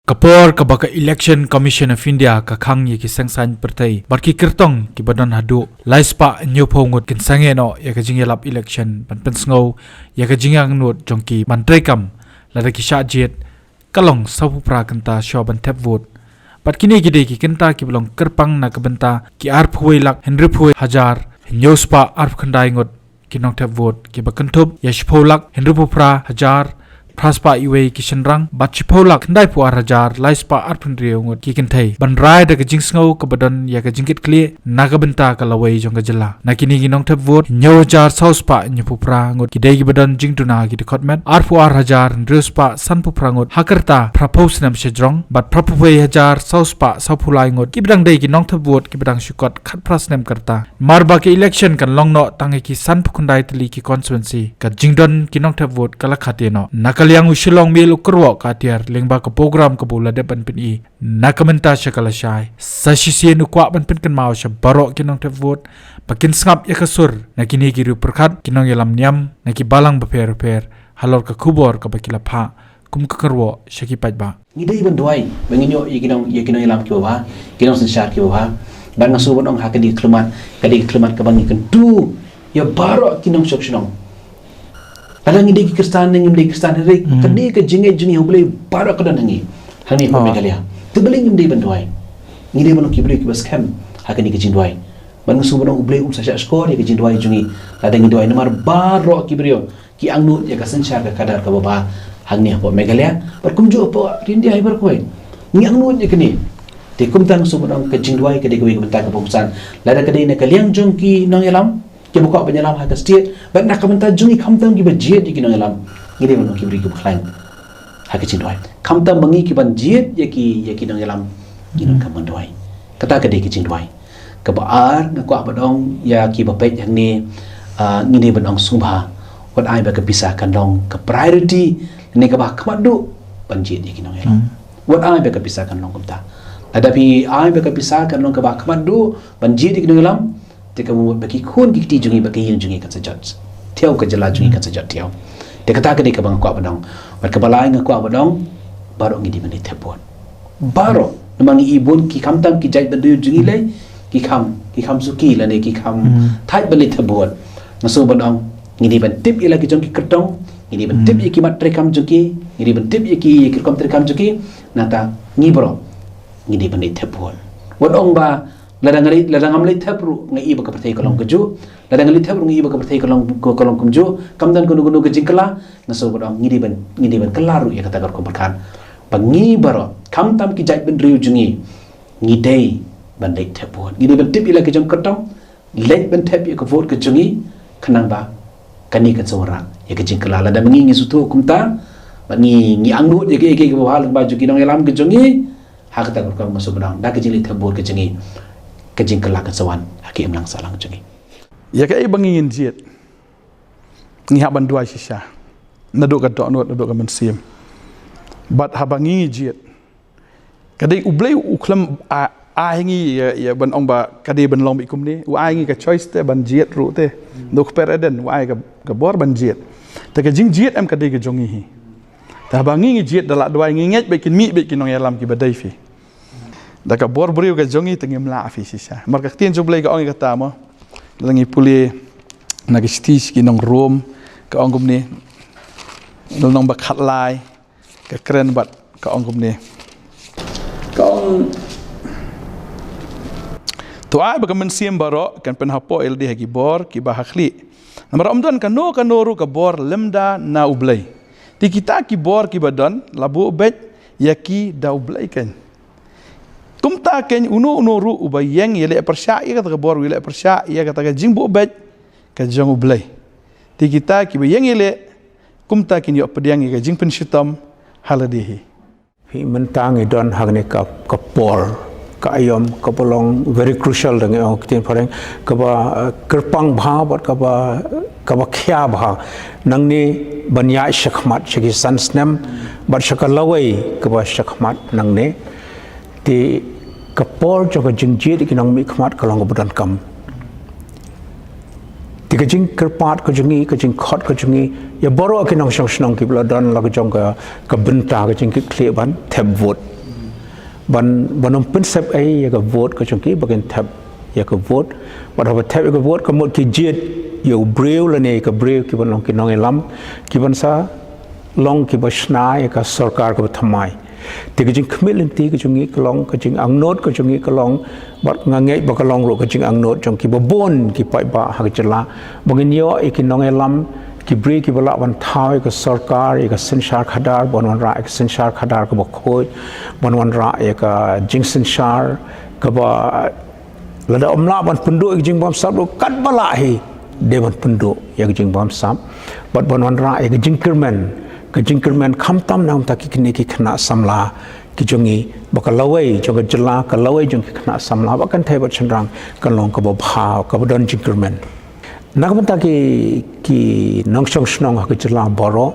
Kapor kabaka Election Commission of India kakang ye ki sangsan pertai barki kertong ki badan hadu laispa nyopongut kin sangeno ya ka jingelap election pan pensngau ya ka jingang nut jongki mantrekam lada ki shajet kalong sapu pra kanta shoban tap vote pat kini gide ki kenta ki belong kerpang na kabenta ki arphuai lak henriphuai hajar nyospa arp khandai ngot ki nong tap vote ki bakantup ya shpholak henripupra hajar Praspa iwe kishenrang bat chipolak ndai pu arajar laispa arpundriyo ngot kikin thai banrai da ka jingsngau ka badan ya ka jingkit kli naga benta ka lawai jong ka jala nakini ginong thap vote nyojar sauspa nyupupra ngot kidai gi badan jingtuna gi dekhotmet arpu arajar ndruspa sanpupra ngot hakarta propose nam shejrong bat propwe hajar sauspa saupulai ngot kibdang dai ginong thap vote kibdang shukot khat prasnem karta marba ke election kan longno tangi ki sanpukundai tli ki constituency ka jingdon kinong thap vote kala khateno Kaliang usilong milu kerwo katiar lengba ke program ke bula depan pin nakamenta syakala syai sasisien ukwa ban pin kan mau sya barok kinong tap vote pakin sngap ya kasur nakini giru perkat kinong yalam niam naki balang beper halor ke kubor ke bakila pha kum ke kerwo syaki pajba ngidai banduai benginyo yikinong yalam ki bawah kinong sensyar ki bawah ban ngasu bonong hakadi klumat ke bangi kentu ya barok kinong syokshonong Alang ini Kristan dengan Kristan hari kini ke jingai boleh para kedan hangi hangi pun megalia tu boleh ngim bantuai ngide bono kibri kibas kem hakani ke jindwai ban su bono boleh saja skor ya ke jindwai jungi ada ngidwai nomor baro kibrio ki angnu ya ka sensyar ka kadar ka baba hangi pun megalia berkumju apa rindi ai berkoi ni angnu ya kini te kumtang su bono ke jindwai ke de ke bentang pembusan lada ke de ne kaliang jongki nong yalam ke buka penyelam hak setiap baik nak komentar jungi kamtam ki bajiat di kinong alam ngide mono ki beri ki bukhlain hak cindoi kamtam bangi ki ban jiat ya ki nong alam kinong kamandoi kata ke de ki cindoi ke baar ngaku abadong ya ki bapet yang ni ngide badong subha wat ai ba ke pisah kandong ke priority ni ke bah kamadu ban jiat di kinong alam wat ai ba ke pisah kandong kumta tetapi ai ba ke pisah kandong ke bah kamadu ban jiat di kinong alam Teka mu bagi kun gikti jungi bagi yin jungi kan sejat tiaw ke jela jungi kan sejat tiaw teka tak ke bang kuat badong mat ke balai ngak kuat badong baru ngidi meni tepon baru memang ibun ki kamtam ki jait badu jungi lai ki kam suki la ne ki kam thai beli tebon naso badong ngidi ban tip ila ki jong ki kertong ngidi ban tip ki mat trekam jungi ngidi ban tip ki kerkom trekam jungi nata ngibro ngidi meni tepon wadong ba ladang amli thapru ngai iba ka perthai kolong keju ladang amli thapru ngai iba ka perthai kolong kumju kamdan gunu ke jingkala naso bodong ngidi ban kelaru ya kata ko berkan bangi baro kamtam ki jait ben riu jungi ngidei ban lek thapun ngidi ban tip ila ke jong katong lek ban thap ya ka vote ke jungi khanang ba kani ka chora ya ke jingkala ladang ngi sutu kumta bangi angnu ya ke bahal ba juki nong elam ke jungi hak ta ko masuk bodong da ke jili thapur ke jungi kejing kelak kesawan hakim lang salang jungi ya kai bangin jiat ni haban dua shisha naduk ka dok naduk ka mensim bat habangi jiat kadai ublei uklam aingi ya ban ong ba kadai ban long bikum ni u aingi ka choice te ban jiat ru te dok pereden u ai ka bor ban jiat te ka jing jiat am kadai ka jongi hi ta habangi jiat dalak dua nginget bekin mi bekin ong yalam ki badai fi Daka bor beriu ke jongi tengi melafi sisa. Marka tien jublai ke ongi kata mo, langi puli nagi stis ki nong room ke ongum ni, nong bakat lai ke keren bat ke ongum ni. Kong tu ai bagaimana mensiam baro kan penhapo LD hagi bor ki bahakli. Namar omdan kano ru ke bor lemda na ublai. Ti kita ki bor ki badan labu bet yaki da ublai kan. Kumta ken uno ru ubayeng yele persya ya kata bor yele persya ya kata jing bu bet ka jang ublai ti kita ki bayeng yele kumta ken yo pediang ya jing penshitam haladihi hi mentang idon hagne ka por ka ayom ka polong very crucial dang ong tin pareng ka ba kerpang bha bat ka ba khya bha nangni banya shakhmat shagi sansnem bat shakalawai ka ba shakhmat nangne ti kapor juga jingjit kinong mi khmat kalong budan kam ti kajing kerpat kajingi kajing khot kajingi ya boro kinong song ki bladan la kajong ka benta kajing ki kleban theb vot ban prinsip ai ya ka vote ka chungki bagen thap ya ka vote but have thap ya ka vote ka mod ki jet yo breu la ne ka breu ki ban long ki nong elam ki ban sa long ki ba shna ya ka sarkar ka thamai te ka jing khmel ti ka chungi ka long ka jing ang not ka chungi ka long bat ngangai ba ka long ro ka jing ang not chong ki ba bon ki pai ba ha ka chla bangin yo e ki nong elam ki breu ki bala ban thai ka sarkar ya ka sinshar khadar bon wan ra ka sinshar khadar ka ba khoi bon wan ra ya ka jing sinshar ka ba lada omla ban penduk jing bom sab kat bala hi dewan penduk ya jing bom sab bat bon wan ra ya ka jingkerman kham tam nam ta ki kini ki khna samla ki jongi baka lawai jonga jela ka lawai jong ki khna samla ba kan thai ba chandrang kan long ka ba bha ka ba don jingkerman nak ta ki nong song snong ha ka jela boro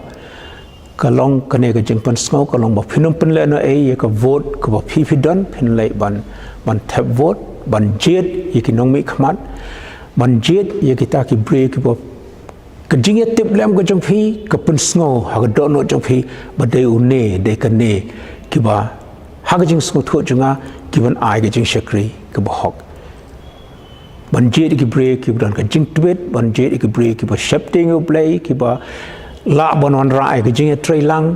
ka long ka ne ka jing pan sngo ka long ba phinum pen le na e ka vote ka ba phi don phin le ban thap vote ban jet ye ki nong mi khmat ban jet ye ki ta ki break ba ka jing tip lem ka jong phi ka pen sngo ha ka do no jong phi ba de u ne de ka ne ki ba ha ka jing sngo tho junga ki ban ai ka jing shakri ka ba hok ban jet ki break ki don ka jing twit ban jet ki break ki ba shifting u play ki ba la ban on ra ai ka jing trei lang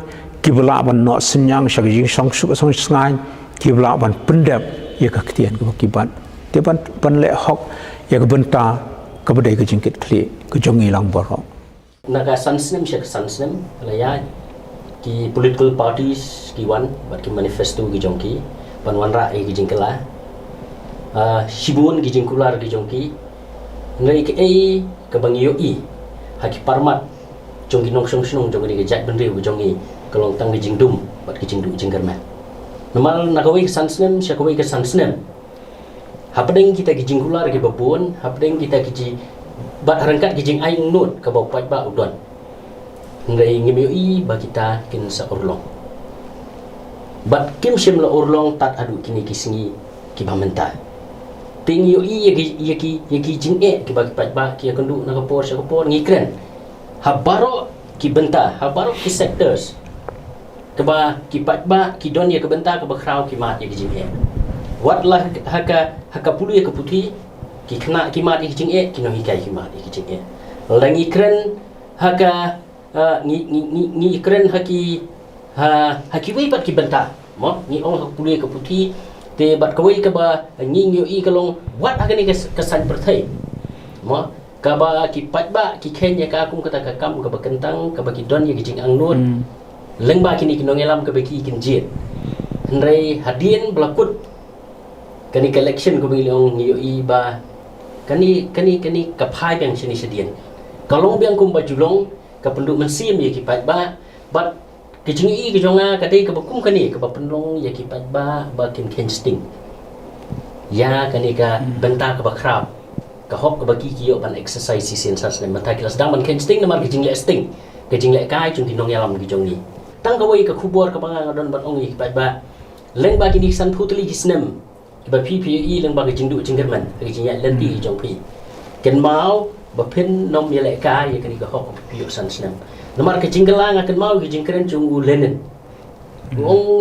ki ba la ban no sinyang sha ka jing song su ka song sngai ki ba la ban pendap ye ka ktian ki ban te ban le hok ye ka benta ka ba dei ka jing kit kli ka jongi lang boro naga sansnem shek sansnem laya ki political parties ki wan bat ki manifesto ki jongki ban wan ra ki jingkala shibun ki jingkular ki jongki ngai ke ei ka bangyo i haki parmat jongki nong song snong jongki ki jat benri ki jongi kalong tang ki jingdum bat ki jingdu jingkerman normal nagawi sansnem shakawai ka sansnem hapdeng kita ki jingkular ki babun hapdeng kita ki bat harangkat ki jing aing not ka bau pai ba udon ngai ngimyo i ba kita kin sa urlong bat kim shim la urlong tat adu kini kisingi ki bamenta ting yo i yaki jing e ki ba pai ba ki akandu na kapor sa kapor ngikren habaro ki benta habaro ki sectors ka ba ki pai ba ki don ya ka benta ka ba krau ki mat ya ki jing e watlah haka pulu ya ka putih ki kena ki mat ki jing e ki no hikai ki mat ki jing e langi kren haka ni kren haki wei bat ki benta mo ni ong hak pulu ka putih te bat ka wei ka ba ni yo i kalong wat haka ni kesan perthai mo ka ba ki pat ba ki khen ya ka kum kata ka kam ka ba kentang ka ba ki don ya ki jing ang nun leng ba ki ni ki no ngelam ka ba ki kin jit ndrai hadien blakut kani collection ko bilong ni i ba kani kapai yang sini sedian kalong biang kum bajulong ka penduk mensim ye ki pat ba bat ki jingi ki jonga ka dei ka bakum kani ka pendong ye ki pat ba kin sting ya kani ka benta ka bakrab ka hok ka baki ki yo ban exercise si sensas ne mata kilas dang ban ken sting na mar ki jingle sting ka jingle kai chung tinong yalam ki jongi tang ka wei ka khubor ka banga don ban ong ye ki pat ba leng ba kini san putli ki snem ba PPE lang ba ka jingdu jingkerman ka jingya lenti jong pi ken mau ba pen nom ye le ka ye kani ka hok pi yo san snem namar ka jingla nga ken mau ki jingkeren chung u lenen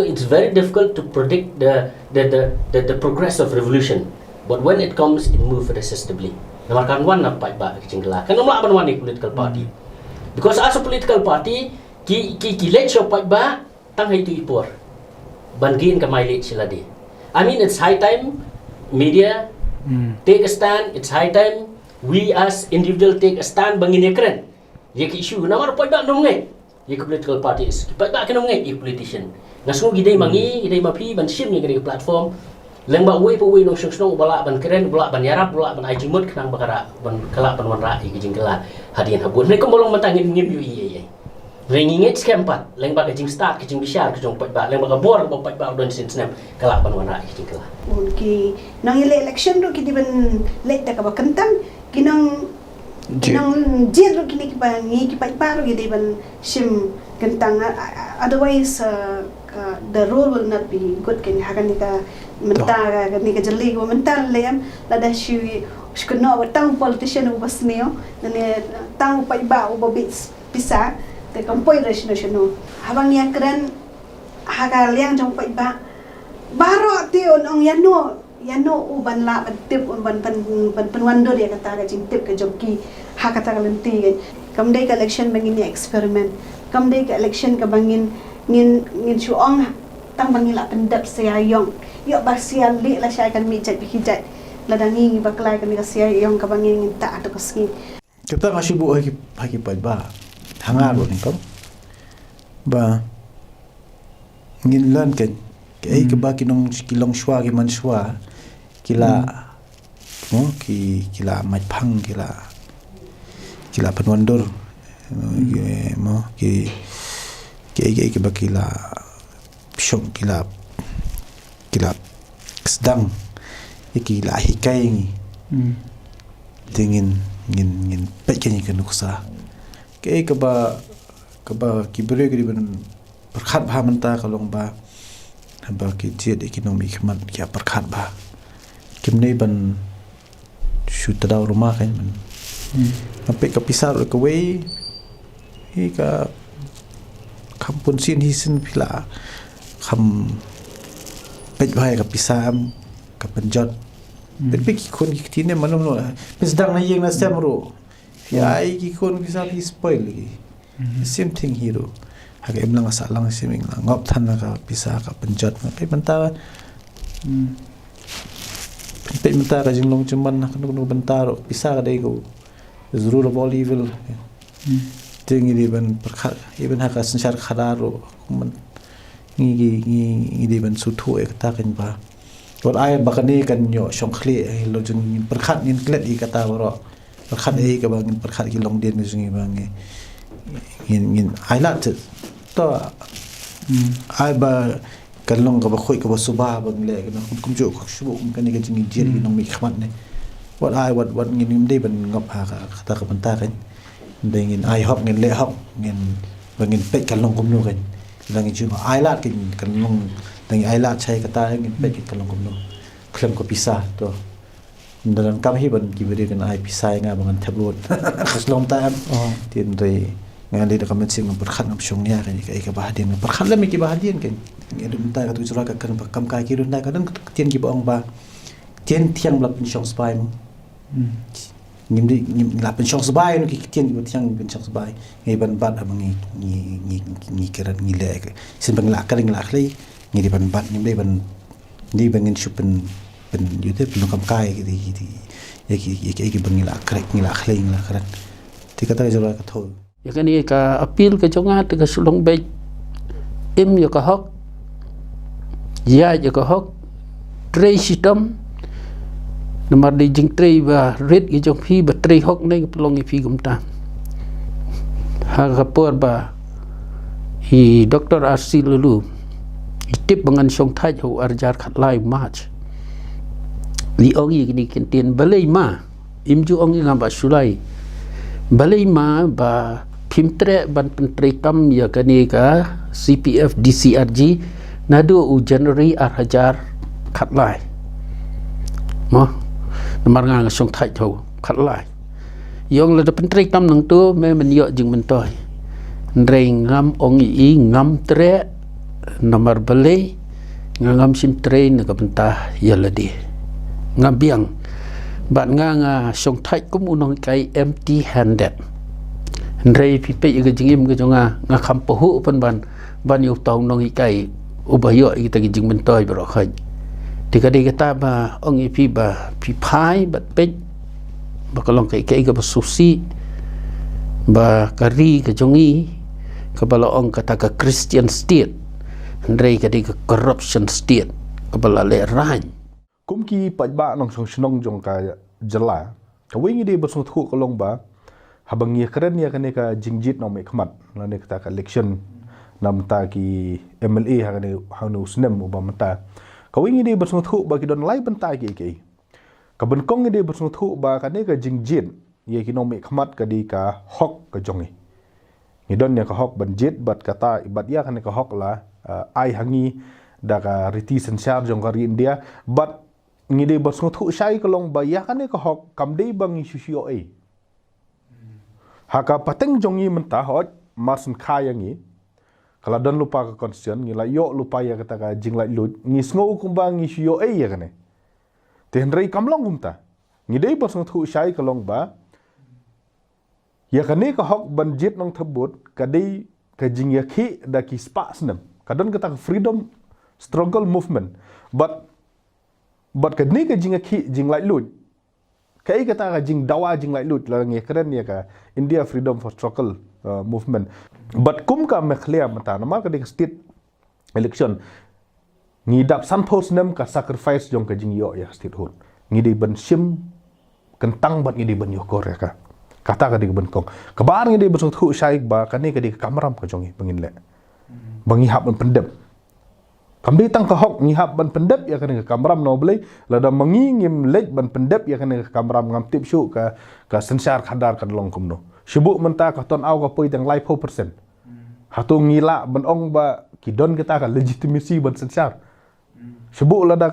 it's very difficult to predict the progress of revolution but when it comes it move irresistibly namar kan wan na pa ba ka jingla kan namla ban wan ni political party because as a political party ki let show pa ba tang hai tu ipor bangin ka mai let sila di I mean, it's high time media take a stand. It's high time we as individual take a stand. Bangin ekran, ye issue. Namar poi ba nongai, ye political parties. Poi ba ke nongai ye politician. Ngasungu gidai mangi, gidai mapi ban sim ye kene platform. Leng ba wei po wei no song bala ban keren, bala ban yarap, bala ban ajimut kenang bakara ban kala ban wanra ye jingkela hadian habun. Mereka bolong mentangin ngim yu ye. Ringingit skempat, leng ba kajing start kajing bisyar kajong pai ba, leng ba kabor ba pai ba don sin snap kala ban wana kajing kala. Ki nang election ro kiti ban late ka ba kentang kinang jet ro kini ki ba ngi ki pai pa ro kiti ban sim kentang otherwise the role will not be good kan hakan ni ka menta ni ka jeli ko menta lem la da shi shkuno ba tang politician u basneo ne tang pai ba u ba bisa te kampoi resolution habang ya keren haga liang jong pai ba baro tio ong yano uban la ban tip ban penwando dia kata ka jing tip ka jongki ha kata ka lenti kan kamdai ka election bangin ni eksperimen kamdai ka election ka bangin ngin suong tang bangin la pendap saya yong yo basia li la saya kan mi jat bihijat ladangi baklai kan ka saya yong ka bangin ngin ta atau keski kita ngasih bu haki ba hangar lo nih ba ngin lan kan kay ke ba kinong kilong shwa ki man shwa kila mo kila mai phang kila penwandur mo ki ba kila syok kila sedang kila hikai ni dingin ngin peknya kan nuksa kay ke ba kibere ki ban perkhat ba menta kalong ba ki jiat ekonomi khmat kya perkhat ba kimne ban shuta rumah kan man sampai ke pisar ke wei hi ka kampun sin hisin pila kham pej bai ka pisam ka penjot Tapi kikon kitine manum no. Misdang na yeng na semro. Ai kikon bisa hi spoil lagi. Same thing hero. Haga emlang asa lang siming lang ngop than na ka bisa ka penjot na pe benta. Pe benta ka jinglong cuman na kanu bentaro bisa ka dai go. The rule of all evil. Ting ini ban perkhat even haka sensar khadaro man ngi ban sutu ek ta kan ba. Wat ai bakani kan nyo songkhli lo jung perkhat nin klet I kata baro perkhat ai ka bang perkhat ki long den jung bang ngin ai la to ai ba kan long ka ba khoi ka ba suba bang le kan kum jo khok shu kum kan ni ka jing jien ni nong mi khmat ne wat ai wat ngin nim dei ban ngop ha ka ta ka ban ta kan bengin ai hop ngin le hop ngin bangin pe kan long kum no kan lang ju ai la kan long Tangi ailat saya kata ingin baik kalau kumno klaim ko pisah to dalam kami ban kiberi kan ai pisah nga bangan tabloid kaslom tan tin dei ngali da kamen sing berkhat ngam syong nya kan ka bahadian berkhat la mi ki bahadian kan ngi ta ka tu jura ka kan kam ka ki run da kan tien ki bong ba tien tiang la pin syong spai mo ngim la pin syong spai no ki tien ki tiang pin syong spai ngi ban bat abang ngi keran ngi le sin bang la ka ring la khlei ngi di ban bat ni di bangin supen pen yute pen kam kai gitu ya ki bangila krek ngila khling la kran ti kata jora ka tho ya kan ni ka apil ka jonga te ka sulong be im ya ka hok ya ka hok trei sitam namar di jing trei ba red ki jong phi ba trei hok nei ka plong I phi gum ta ha ka por ba hi Dr. RC Lulu Itip bangan syong taj ho arjar khat lai march li ongi kini kentien balai ma imju ongi ngamba sulai balai ma ba pimtre ban pentri kam ya kani ka CPF DCRG nadu u January arhajar khat lai mo namar nga syong taj ho khat lai yong la pentri kam nang tu me men yo jing men toy ndrei ngam ongi ngam tre nomor beli ngam sim train na kabenta yaladi ngabiang bat nga song thai kum unong kai empty handed ndrei pipe ga jingim ga jonga nga khampohu pan ban yu tong nong kai ubayo kita jing mentoy bro khai tika de kata ba ong pi ba pi phai bat pe bakalong kai ga susi ba kari ga jongi kabalo ong kata ka Christian state Ndrei ka di corruption state kabala le rany kum ki pajba nong song snong jong ka jala ka wingi di basung thu kolong ba habang ye kren ya kane ka jingjit no me khmat na ne ka election nam ta ki MLA ha ne hanu snem ba mata ka wingi di basung thu ba ki don lai ban ta ki ka ban kong di basung thu ba ka ne ka jingjit ye ki no me khmat ka di ka hok ka jongi ni don ya ka hok ban jit bat kata ibat ya kane ka hok la ai hangi daga riti sensar jong kari India but ngide basung thu sai kalong baya kane ka hok kamdei bang isusio haka pateng jongi menta hot masun khayangi Kalau don lupa ke konstitusi, ngi la yo lupa ya kata ka jing la lut, ngi sngo kumba ngi shio ya kane. Ten rei kamlong kumta. Ngi dei bos ngu shai kalong ba. Ya kane ka hok ban jit nong tebut ka dei ka jing ya ki da ki spa snem. Kadon kata freedom struggle movement. But kane ka jing ya ki jing la lut. Kai kata ka jing dawa jing la lut la ngi keren ya ka India Freedom for Struggle movement. But kum ka mekhlea mata nama ka dik state election ngidap san post nem ka sacrifice jong ka jing yo ya state hot ngidi ban sim kentang bat ngidi ban yo kor ya ka kata ka dik ban kong kabar ngidi ban thu shaik ba ka ne ka dik kamram ka jongi bangin le bangi hab ban pendep kamdi tang ka hok ngi hab ban pendep ya ka ne kamram no blai la da mangi ngim lej ban pendep ya ka ne kamram ngam tip shu ka sensar khadar ka long kum no Sibuk mentah ka ton au ka poi tang lai 4%. Hatu ngila ban ong ba kidon kita ka legitimasi ban sensar. Sibuk lada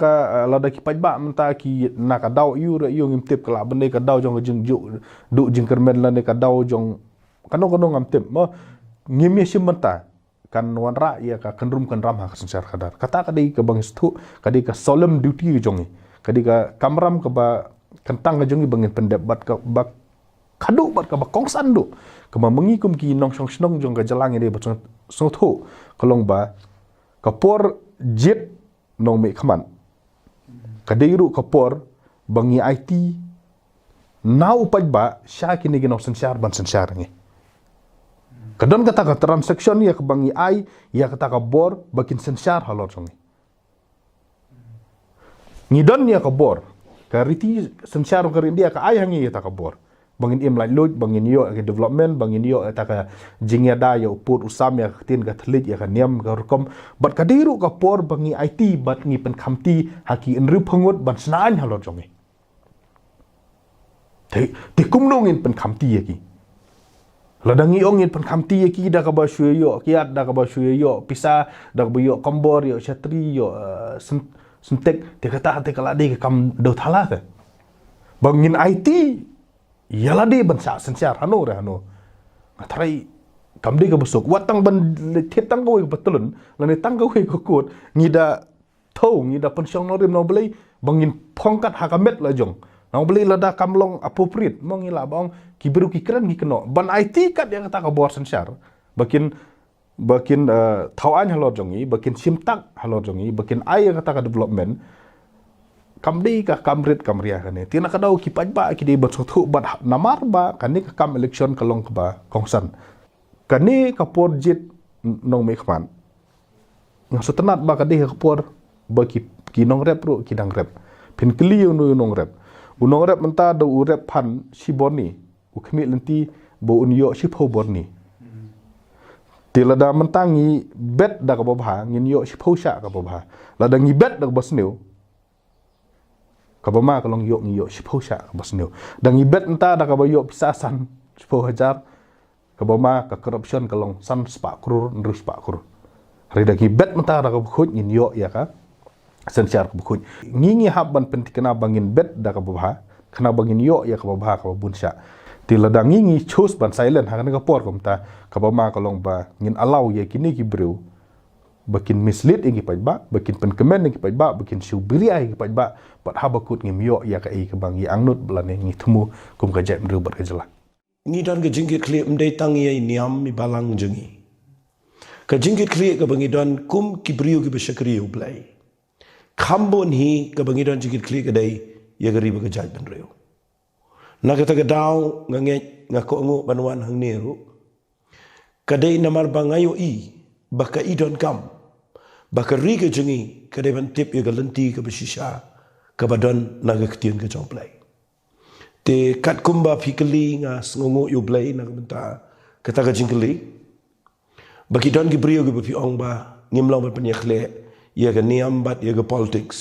ki pajba mentah ki nak dau yu re yu ngim tip kala bende ka dau jong jing ju du jing kermen la ne ka dau jong kano ngam tip mo ngim ye sim mentah kan wan ra ya ka kenrum kan ram ha sensar kadar. Kata ka dei ka bang stu ka dei ka solemn duty jongi. Ka dei ka kamram ka ba kentang ka jongi bangin pendebat ka bak kadu bat ka bakongsan do kama mengikum ki nong song snong jong ka jalang ide bat song tho kalong ba kapor jet nong me khaman kadeiru kapor bangi IT nau pajba sha kini gi nong sensar ban sensar ngi kadon kata ka transaction ya ka bangi ai ya kata ka bor bakin sensar halor songi ngidon ya ka bor ka riti sensar ka India ka ai hangi ya ta ka bor bangin im lai lut bangin yo ke development bangin yo ta ka jingya da yo put usam ya tin ka thlit ya ka niam ka rukom bat ka diru ka por bangi IT bat ngi pen khamti haki enru phangot ban snain halor jongi te kumnong in pen khamti ya ki ladangi ong in pen khamti ya ki da ka ba shue yo kiat da ka ba shue yo pisa da ka ba yo kombor yo chatri yo sentek te kata te kala de kam do thala te bangin IT yala de ban sa sensar hano re hano ngatai kam de ka besok watang ban thetang ko betulun lane tang ko ko kot ngida thau ngida pensiong no rim no blai bangin phongkat hakamet la jong no blai lada kamlong appropriate mongila bang kiberu ki keren ki keno ban IT kat yang kata ka bor sensar bakin thau an halor jongi bakin simtak halor jongi bakin ai kata ka development kamdi ka kamrit kamria kane tina ka daw ki pajba ki de bat sothu bat namar ba kani ka kam election kalong ka ba kongsan kani ka por jit nong me khman ng sotenat ba ka de ka por ba ki nong rep ro ki dang rep pin kli yo no nong rep unong rep menta do u rep phan siboni u khmi lenti bo un yo sipho borni tilada mentangi bet da ka ba ngin yo sipho sha ka ba la da ngi bet da ba sneu kabama kalong yok ngi yok sipho sha basneu dang ibet enta da ka yok pisasan 10,000 kabama ka corruption kalong san spa krur nrus spa krur rida ki bet enta da ka khoj ngin yok ya ka sensiar ka khoj ngi hab ban pentikna bangin bet da ka bha khna bangin yok ya ka bha ka bunsha tilada ngi choose ban silent ha ka por komta kabama kalong ba ngin allow ye kini ki breu bakin mislead ingi pajba bakin penkemen ingi pajba bakin syubiria ingi pajba pat habakut ngi myo ya ka ka bang yang nut blane ngi thumu kum ka jai mru bar ka jala ngi don ke jingkit kli mdei tang ye niam mi balang jengi ka jingkit kli ka bangi don kum kibriu ki bashakriu blai khambon hi ka bangi don jingkit kli ka dai ya gari ba ka jai ban reu na ka ta ka daw ngange ngako ngo banwan hang neru ka dai namar bangayo i baka idon kam baka riga jengi ka dai ban tip ya galanti ka bashisha ka badon na ga ktien ka jomplai te kat kumba fikali nga sngongo yu blai na benta kata ka jingkali baki don ki brio ki bi ong ba ngimlong ban panyakhle ya ga niam bat ya ga politics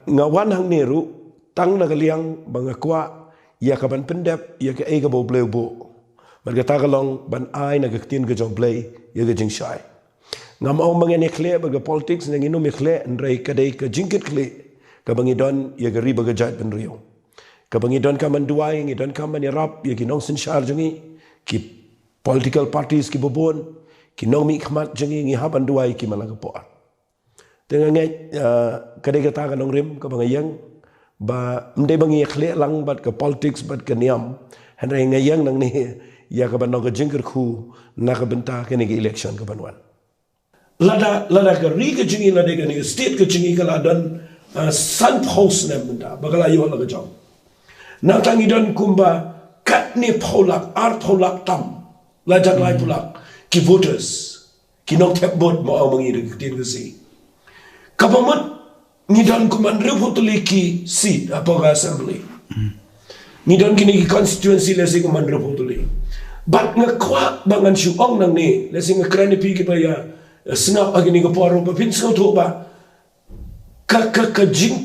nga wan hang neru tang na galiang banga kwa ya ka ban pendep ya ka e ga bo bleu bo ban ka tagalong ban ai na ga ktien ka jomplai ya ga jingshai ngam ong mangene khle ba ga politics na ngino me khle ndrai ka dai ka jingkit khle ka bangi don ya ga riba ga jat ban rio ka bangi don ka man duai ngi don ka man rap ya ki nong sin shar jungi ki political parties ki bobon kinong mi khmat jengi ngi haban duai ki malanga por dengan ngai kadai kata kan rim ka bangayang ba mdai bangi khle lang bat ka politics bat ka niam hanrai ngayang nang ni ya ka ban ka jingker khu na ka benta ka ni election ka banwan lada ka ri ka jingi lada ka ni state ka jingi ka ladan san post na benta bagala yo la ka jong na tangi don kumba kat ni pholak art pholak tam la jak lai pholak ki voters ki nok tap bot mo ang mangi de tin ka si kapamat ngidon kuman reputuli ki seat apa ka assembly ngidon kini ki constituency lesi kuman reputuli bat ngakwa bangan syuong nang ni lesi ngakrani pi ki baya snap agini ko paro pa pin so to ba ka jing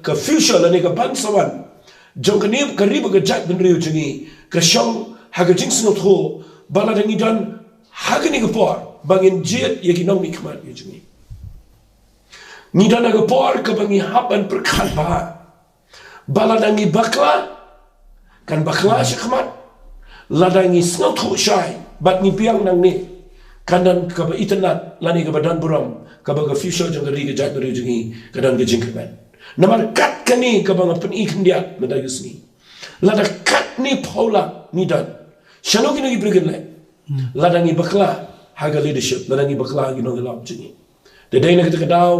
ka future la ni ka bansawan jong kani ka riba ka jat ben riu jingi ka shong ha ka jing snot ho bala dangi don hagini ko por bangin jet yakinong ni kmat jingi ni dan aga por ka bangi hapan perkat ba baladangi bakla kan bakla syakmat ladangi snot ho syai bat ni piang nang ni kanan ka ba internet lani ka badan buram ka ba ka future jang ri ka jat ri jingi kadan ka jingkaban namar kat kani ka ba pen ikan dia madagus ni lada kat ni paula ni dan shano kini gibrigen le ladangi bakla haga leadership ladangi bakla gino gelap jingi de dai na kita daw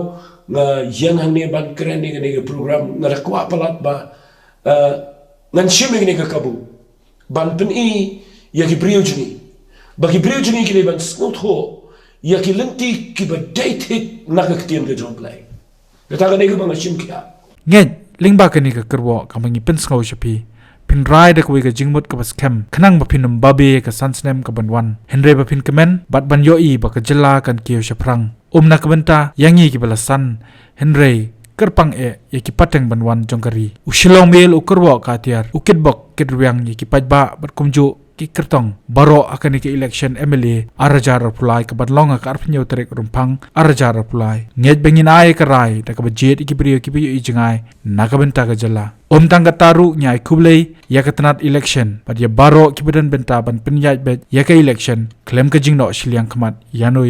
nga yang hang ni ban keren ni program nga rakwa palat ba ngan shiming ni ka kabu ban pen i ya ki brio jingi bagi brio jingi ki ban skut ho ya ki lenti ki ba date na ka ktien ka job lai kata ka ni ka bang shim kia ngej lingba ka ni ka kerwo ka mangi pen skau shapi pin rai da kwe ka jingmut ka bas kem khnang ba pin babe ka sansnem ka banwan henre ba pin kemen bat ban yo i ba ka jela kan kiyo shaprang na kabenta yangi ki balasan henre kerpang yaki pateng banwan jongkari ushilong mel ukurwo ka tiar ukit bok kedruang yaki pajba berkumju ki kertong baro akan ke election MLA arajar pulai ke badlong ka arpnyo terek rumpang arajar pulai ngej bengin ai ka rai da ka bajet ki brio ki biyo ijingai nakabenta ka jala tangga taru nyai kublei ya ketenat election pad ya baro ki badan benta ban penyaj bet ya ka election klaim ka jingno shiliang khamat yano